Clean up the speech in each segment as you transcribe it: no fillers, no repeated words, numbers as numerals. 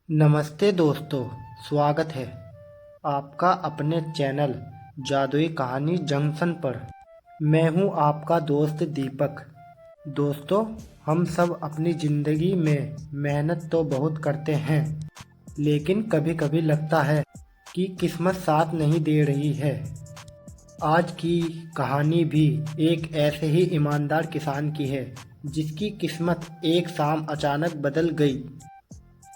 नमस्ते दोस्तों, स्वागत है आपका अपने चैनल जादुई कहानी जंक्शन पर। मैं हूं आपका दोस्त दीपक। दोस्तों, हम सब अपनी ज़िंदगी में मेहनत तो बहुत करते हैं, लेकिन कभी कभी लगता है कि किस्मत साथ नहीं दे रही है। आज की कहानी भी एक ऐसे ही ईमानदार किसान की है जिसकी किस्मत एक शाम अचानक बदल गई।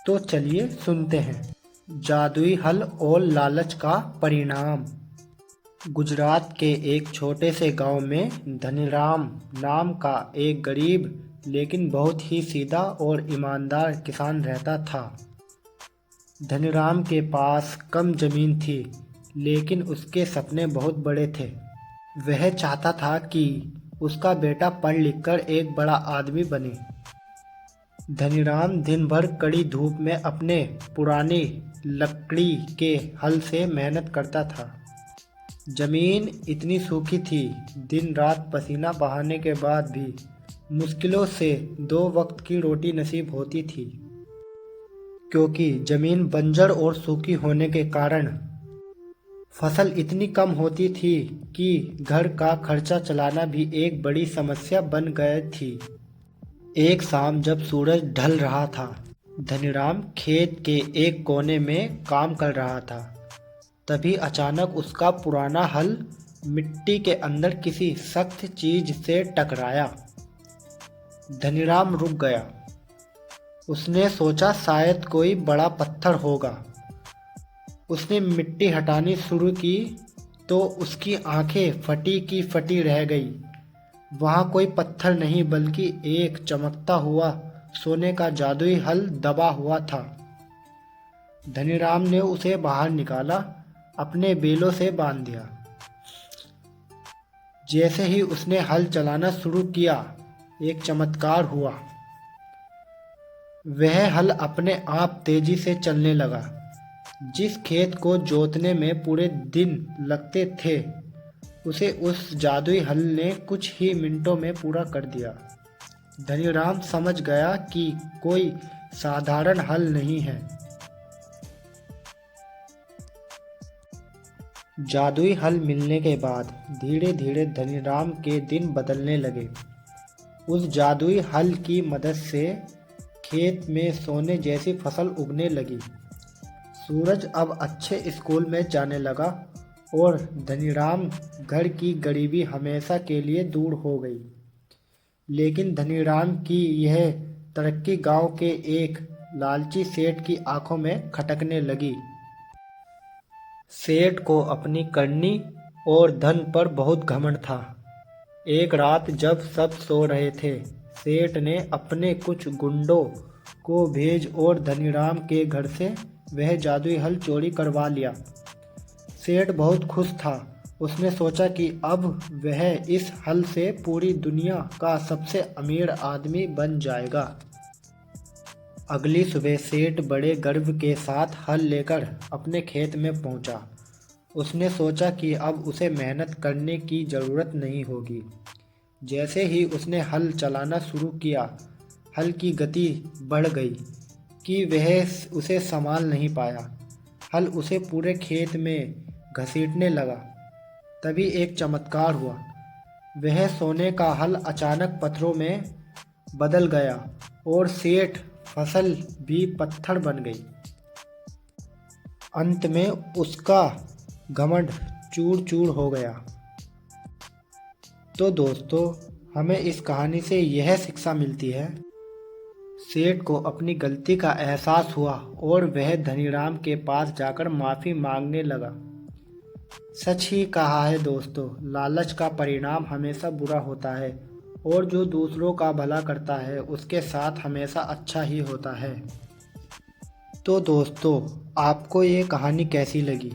तो चलिए सुनते हैं जादुई हल और लालच का परिणाम। गुजरात के एक छोटे से गांव में धनीराम नाम का एक गरीब लेकिन बहुत ही सीधा और ईमानदार किसान रहता था। धनीराम के पास कम जमीन थी, लेकिन उसके सपने बहुत बड़े थे। वह चाहता था कि उसका बेटा पढ़ लिख कर एक बड़ा आदमी बने। धनीराम दिन भर कड़ी धूप में अपने पुरानी लकड़ी के हल से मेहनत करता था। जमीन इतनी सूखी थी, दिन रात पसीना बहाने के बाद भी मुश्किलों से 2 वक्त की रोटी नसीब होती थी। क्योंकि जमीन बंजर और सूखी होने के कारण फसल इतनी कम होती थी कि घर का खर्चा चलाना भी एक बड़ी समस्या बन गई थी। एक शाम जब सूरज ढल रहा था, धनीराम खेत के एक कोने में काम कर रहा था। तभी अचानक उसका पुराना हल मिट्टी के अंदर किसी सख्त चीज से टकराया। धनीराम रुक गया। उसने सोचा शायद कोई बड़ा पत्थर होगा। उसने मिट्टी हटानी शुरू की तो उसकी आंखें फटी की फटी रह गई। वहाँ कोई पत्थर नहीं बल्कि एक चमकता हुआ सोने का जादुई हल दबा हुआ था। धनीराम ने उसे बाहर निकाला, अपने बेलों से बांध दिया। जैसे ही उसने हल चलाना शुरू किया, एक चमत्कार हुआ। वह हल अपने आप तेजी से चलने लगा। जिस खेत को जोतने में पूरे दिन लगते थे, उसे उस जादुई हल ने कुछ ही मिनटों में पूरा कर दिया। धनीराम समझ गया कि कोई साधारण हल नहीं है। जादुई हल मिलने के बाद धीरे धीरे धनीराम के दिन बदलने लगे। उस जादुई हल की मदद से खेत में सोने जैसी फसल उगने लगी। सूरज अब अच्छे स्कूल में जाने लगा और धनीराम घर की गरीबी हमेशा के लिए दूर हो गई। लेकिन धनीराम की यह तरक्की गांव के एक लालची सेठ की आंखों में खटकने लगी। सेठ को अपनी करनी और धन पर बहुत घमंड था। एक रात जब सब सो रहे थे, सेठ ने अपने कुछ गुंडों को भेज और धनीराम के घर से वह जादुई हल चोरी करवा लिया। सेठ बहुत खुश था। उसने सोचा कि अब वह इस हल से पूरी दुनिया का सबसे अमीर आदमी बन जाएगा। अगली सुबह सेठ बड़े गर्व के साथ हल लेकर अपने खेत में पहुंचा। उसने सोचा कि अब उसे मेहनत करने की ज़रूरत नहीं होगी। जैसे ही उसने हल चलाना शुरू किया, हल की गति बढ़ गई कि वह उसे संभाल नहीं पाया। हल उसे पूरे खेत में घसीटने लगा। तभी एक चमत्कार हुआ। वह सोने का हल अचानक पत्थरों में बदल गया और सेठ फसल भी पत्थर बन गई। अंत में उसका घमंड चूर चूर हो गया। तो दोस्तों, हमें इस कहानी से यह शिक्षा मिलती है। सेठ को अपनी गलती का एहसास हुआ और वह धनीराम के पास जाकर माफ़ी मांगने लगा। सच ही कहा है दोस्तों, लालच का परिणाम हमेशा बुरा होता है और जो दूसरों का भला करता है उसके साथ हमेशा अच्छा ही होता है। तो दोस्तों, आपको ये कहानी कैसी लगी?